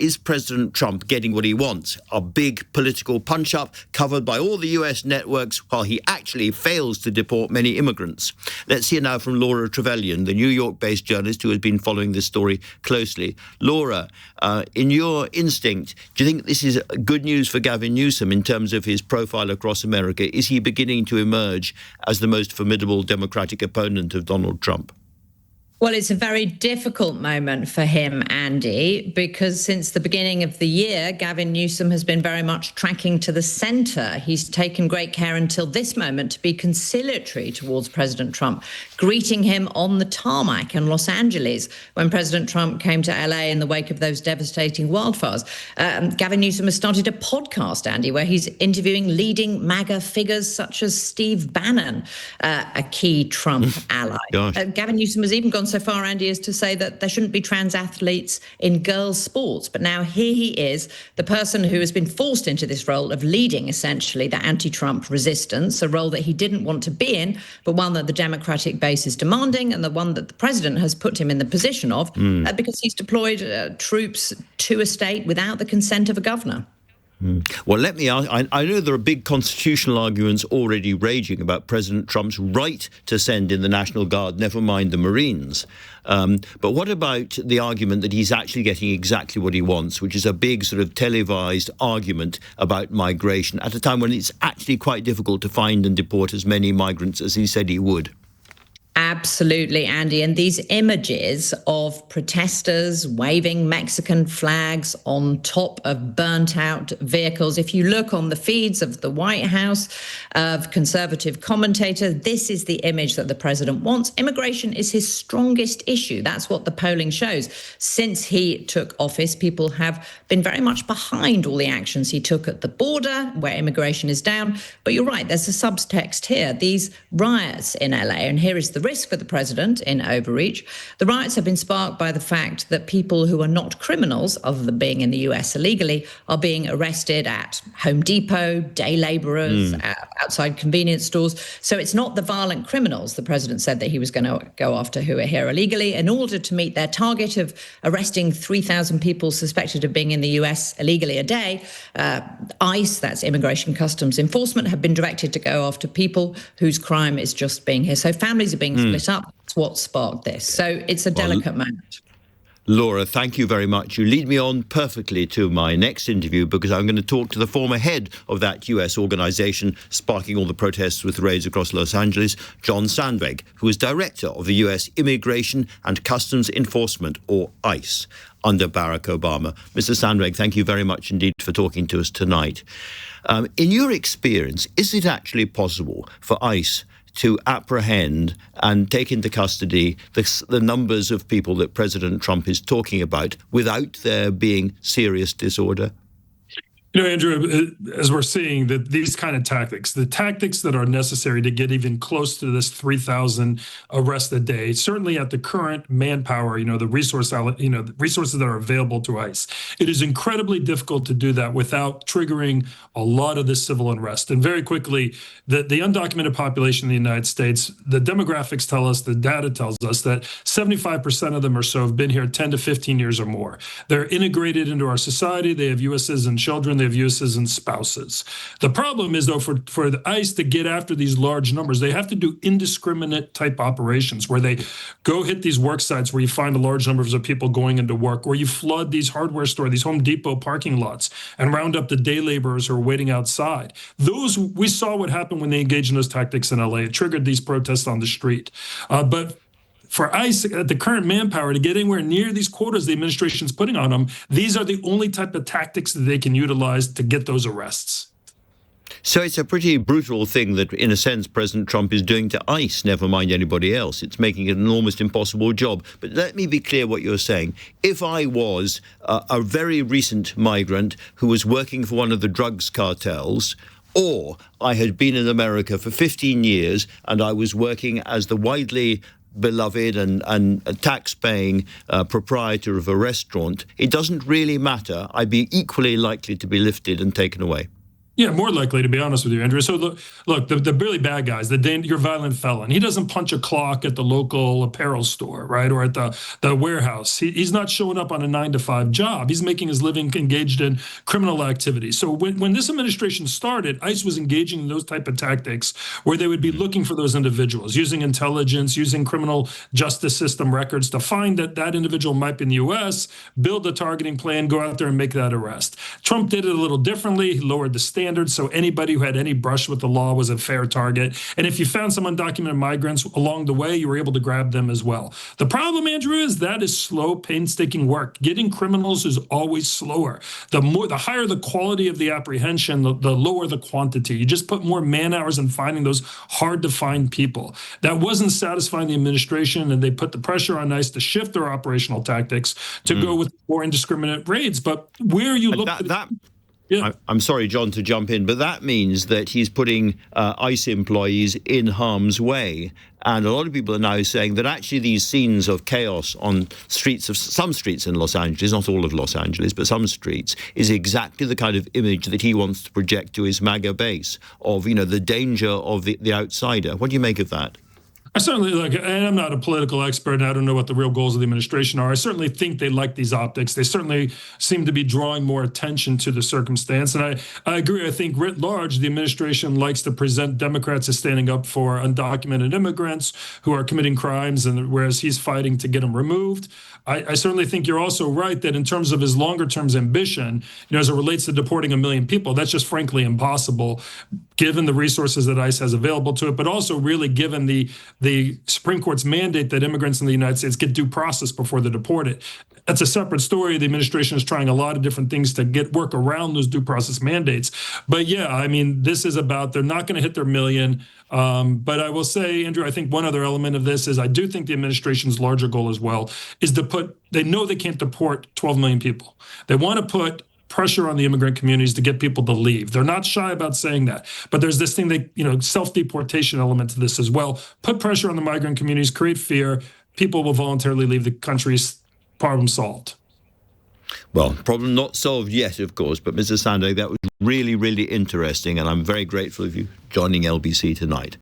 is President Trump getting what he wants? A big political punch-up covered by all the US networks while he actually fails to deport many immigrants. Let's hear now from Laura Trevelyan, the New York-based journalist who has been following this story closely. Laura, in your instinct, do you think this is good news for Gavin Newsom in terms of his profile across America? Is he beginning to emerge as the most formidable Democratic opponent of Donald Trump? Well, it's a very difficult moment for him, Andy, because since the beginning of the year, Gavin Newsom has been very much tracking to the centre. He's taken great care until this moment to be conciliatory towards President Trump, greeting him on the tarmac in Los Angeles when President Trump came to LA in the wake of those devastating wildfires. Gavin Newsom has started a podcast, Andy, where he's interviewing leading MAGA figures such as Steve Bannon, a key Trump ally. Gavin Newsom has even gone so far, Andy, as to say that there shouldn't be trans athletes in girls' sports. But now here he is, the person who has been forced into this role of leading, essentially, the anti-Trump resistance, a role that he didn't want to be in, but one that the Democratic base is demanding and the one that the president has put him in the position of because he's deployed troops to a state without the consent of a governor. Well, let me ask, I know there are big constitutional arguments already raging about President Trump's right to send in the National Guard, never mind the Marines. But what about the argument that he's actually getting exactly what he wants, which is a big sort of televised argument about migration at a time when it's actually quite difficult to find and deport as many migrants as he said he would? Absolutely, Andy. And these images of protesters waving Mexican flags on top of burnt out vehicles, if you look on the feeds of the White House, of conservative commentators, this is the image that the president wants. Immigration is his strongest issue. That's what the polling shows. Since he took office, people have been very much behind all the actions he took at the border, where immigration is down. But you're right, there's a subtext here. These riots in LA, and here is the risk for the president in overreach. The riots have been sparked by the fact that people who are not criminals, other than being in the US illegally, are being arrested at Home Depot, day laborers, outside convenience stores. So it's not the violent criminals the president said that he was going to go after who are here illegally. In order to meet their target of arresting 3,000 people suspected of being in the US illegally a day, ICE, that's Immigration Customs Enforcement, have been directed to go after people whose crime is just being here. So families are being split up. That's what sparked this. So it's a delicate moment. Laura, thank you very much. You lead me on perfectly to my next interview because I'm going to talk to the former head of that US organisation sparking all the protests with raids across Los Angeles, John Sandvig, who is director of the US Immigration and Customs Enforcement, or ICE, under Barack Obama. Mr. Sandvig, thank you very much indeed for talking to us tonight. In your experience, is it actually possible for ICE to apprehend and take into custody the numbers of people that President Trump is talking about without there being serious disorder? You know, Andrew, as we're seeing that these kind of tactics, the tactics that are necessary to get even close to this 3,000 arrests a day, certainly at the current manpower, the resources that are available to ICE, it is incredibly difficult to do that without triggering a lot of this civil unrest. And very quickly, the undocumented population in the United States, the demographics tell us, the data tells us that 75% of them or so have been here 10 to 15 years or more. They're integrated into our society. They have U.S. citizen children. They have U.S. citizen spouses. The problem is, though, for the ICE to get after these large numbers, they have to do indiscriminate type operations where they go hit these work sites where you find large numbers of people going into work, or you flood these hardware stores, these Home Depot parking lots, and round up the day laborers who are waiting outside. We saw what happened when they engaged in those tactics in L.A. It triggered these protests on the street. But for ICE, at the current manpower, to get anywhere near these quotas the administration's putting on them, these are the only type of tactics that they can utilize to get those arrests. So it's a pretty brutal thing that, in a sense, President Trump is doing to ICE, never mind anybody else. It's making it an almost impossible job. But let me be clear what you're saying. If I was a very recent migrant who was working for one of the drugs cartels, or I had been in America for 15 years and I was working as the widely beloved and tax-paying proprietor of a restaurant, it doesn't really matter. I'd be equally likely to be lifted and taken away. Yeah, more likely, to be honest with you, Andrew. So look, the really bad guys, your violent felon, he doesn't punch a clock at the local apparel store, right, or at the warehouse. He's not showing up on a 9-to-5 job. He's making his living engaged in criminal activity. So when this administration started, ICE was engaging in those type of tactics where they would be looking for those individuals, using intelligence, using criminal justice system records to find that individual might be in the U.S., build a targeting plan, go out there and make that arrest. Trump did it a little differently. He lowered the standards, so anybody who had any brush with the law was a fair target. And if you found some undocumented migrants along the way, you were able to grab them as well. The problem, Andrew, is that is slow, painstaking work. Getting criminals is always slower. The higher the quality of the apprehension, the lower the quantity. You just put more man hours in finding those hard to find people. That wasn't satisfying the administration, and they put the pressure on ICE to shift their operational tactics to go with more indiscriminate raids. But where you look at yeah. I'm sorry, John, to jump in, but that means that he's putting ICE employees in harm's way. And a lot of people are now saying that actually these scenes of chaos on some streets in Los Angeles, not all of Los Angeles, but some streets, is exactly the kind of image that he wants to project to his MAGA base of, the danger of the outsider. What do you make of that? I certainly and I'm not a political expert, and I don't know what the real goals of the administration are. I certainly think they like these optics. They certainly seem to be drawing more attention to the circumstance. And I agree. I think writ large, the administration likes to present Democrats as standing up for undocumented immigrants who are committing crimes, and whereas he's fighting to get them removed. I certainly think you're also right that in terms of his longer term ambition, as it relates to deporting 1 million people, that's just frankly impossible, given the resources that ICE has available to it, but also really given the Supreme Court's mandate that immigrants in the United States get due process before they're deported. That's a separate story. The administration is trying a lot of different things to work around those due process mandates. But yeah, I mean, this is about, they're not going to hit their million. But I will say, Andrew, I think one other element of this is I do think the administration's larger goal as well is they know they can't deport 12 million people. They want to put pressure on the immigrant communities to get people to leave. They're not shy about saying that, but there's this thing that, self-deportation element to this as well. Put pressure on the migrant communities, create fear. People will voluntarily leave the country. Problem solved. Well, problem not solved yet, of course, but Mr. Sandé, that was really, really interesting, and I'm very grateful of you joining LBC tonight.